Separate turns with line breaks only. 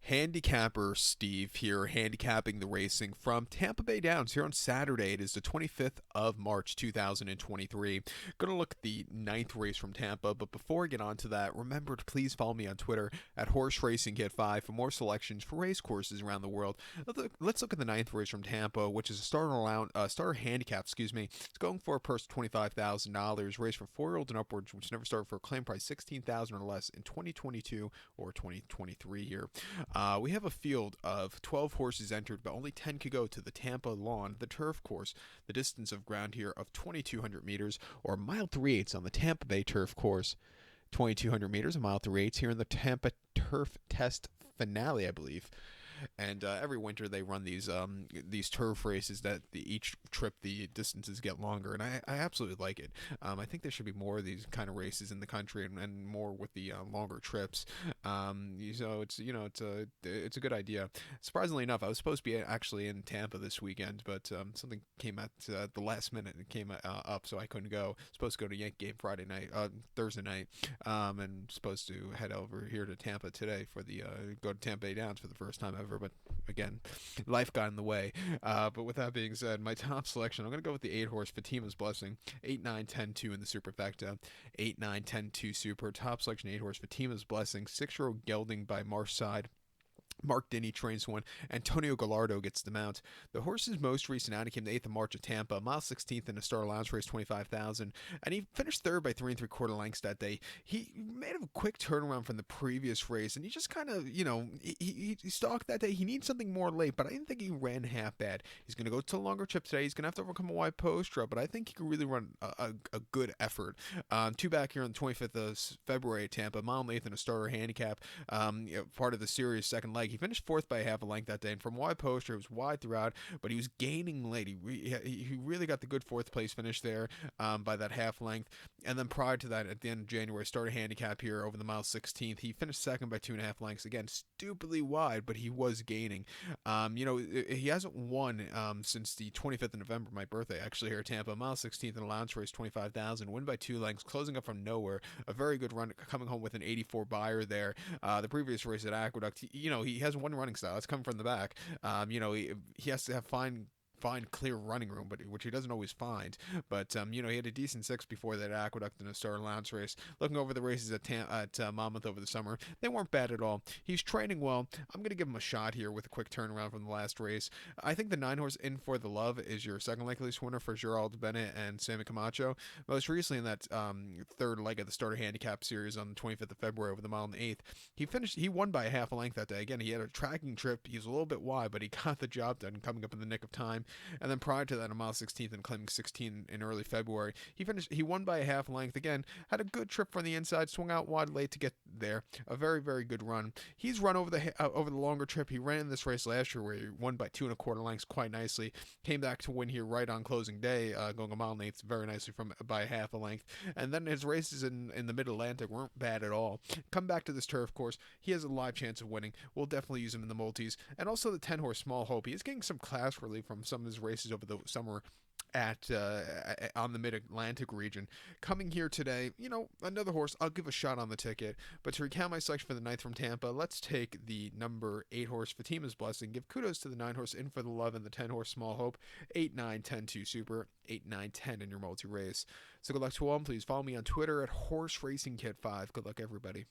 Handicapper Steve here, handicapping the racing from Tampa Bay Downs here on Saturday. It is the 25th of March, 2023. Going to look at the ninth race from Tampa, but before I get on to that, remember to please follow me on Twitter at Horse Racing Kit 5 for more selections for race courses around the world. Let's look at the ninth race from Tampa, which is a starter handicap. Excuse me. It's going for a purse of $25,000. Race for 4-year-olds and upwards, which never started for a claim price $16,000 or less in 2022 or 2023 here. We have a field of 12 horses entered, but only 10 could go to the Tampa lawn, the turf course. The distance of ground here of 2,200 meters, or mile 3/8 on the Tampa Bay turf course. 2,200 meters, a mile 3/8 here in the Tampa turf test finale, I believe. And every winter they run these turf races that each trip the distances get longer, and I absolutely like it. I think there should be more of these kind of races in the country, and more with the longer trips. So it's a good idea. Surprisingly enough, I was supposed to be actually in Tampa this weekend, but something came at the last minute and came up, so I couldn't go. Supposed to go to Yankee game Thursday night, and supposed to head over here to Tampa today for the go to Tampa Bay Downs for the first time ever. But again, life got in the way. But with that being said, my top selection, I'm going to go with the 8-horse Fatima's Blessing, 8, 9, 10, 2 in the superfecta, 8, 9, 10, 2 super. Top selection, 8-horse Fatima's Blessing, 6-year-old gelding by Marshside. Mark Denny trains one. Antonio Gallardo gets the mount. The horse's most recent outing came the 8th of March at Tampa, mile 16th in a Star Lounge race, 25,000, and he finished third by 3 3/4 lengths that day. He made a quick turnaround from the previous race, and he just kind of, he stalked that day. He needs something more late, but I didn't think he ran half bad. He's going to go to a longer trip today. He's going to have to overcome a wide post drop, but I think he can really run a good effort. Two back here on the 25th of February at Tampa, mile 8th in a starter handicap, part of the series second leg. He finished fourth by half a length that day, and from wide poster, it was wide throughout, but he was gaining late. He really got the good fourth place finish there by that half length. And then prior to that, at the end of January, started handicap here over the mile 16th. He finished second by 2.5 lengths. Again, stupidly wide, but he was gaining. He hasn't won since the 25th of November, my birthday, actually, here at Tampa. Mile 16th in a lounge race, 25,000, win by 2 lengths, closing up from nowhere. A very good run, coming home with an 84 buyer there. The previous race at Aqueduct, he has one running style. It's coming from the back. He has to have find clear running room, but which he doesn't always find. But he had a decent 6 before that Aqueduct in a Star Lounge race. Looking over the races at Monmouth over the summer, they weren't bad at all. He's training well. I'm going to give him a shot here with a quick turnaround from the last race. I think the 9-horse In for the Love is your second likeliest winner for Gerald Bennett and Sammy Camacho. Most recently in that third leg of the starter handicap series on the 25th of February over the mile and 8th, he won by a half a length that day. Again, he had a tracking trip. He was a little bit wide, but he got the job done, coming up in the nick of time. And then prior to that, on mile 16th and claiming 16 in early February, he won by a half length. Again, had a good trip from the inside, swung out wide late to get there. A very, very good run. He's run over the longer trip. He ran in this race last year where he won by 2 1/4 lengths quite nicely. Came back to win here right on closing day, going a mile and 8 very nicely by half a length. And then his races in the Mid-Atlantic weren't bad at all. Come back to this turf course, he has a live chance of winning. We'll definitely use him in the multis. And also the 10-horse Small Hope. He is getting some class relief from some of his races over the summer on the Mid-Atlantic region. Coming here today, another horse, I'll give a shot on the ticket. But to recount my selection for the 9th from Tampa, let's take the number 8-horse Fatima's Blessing. Give kudos to the 9-horse In for the Love and the 10-horse Small Hope. 8, 9, 10, 2 super, 8, 9, 10 in your multi-race. So good luck to all. Please follow me on Twitter at Horse Racing Kit 5. Good luck, everybody.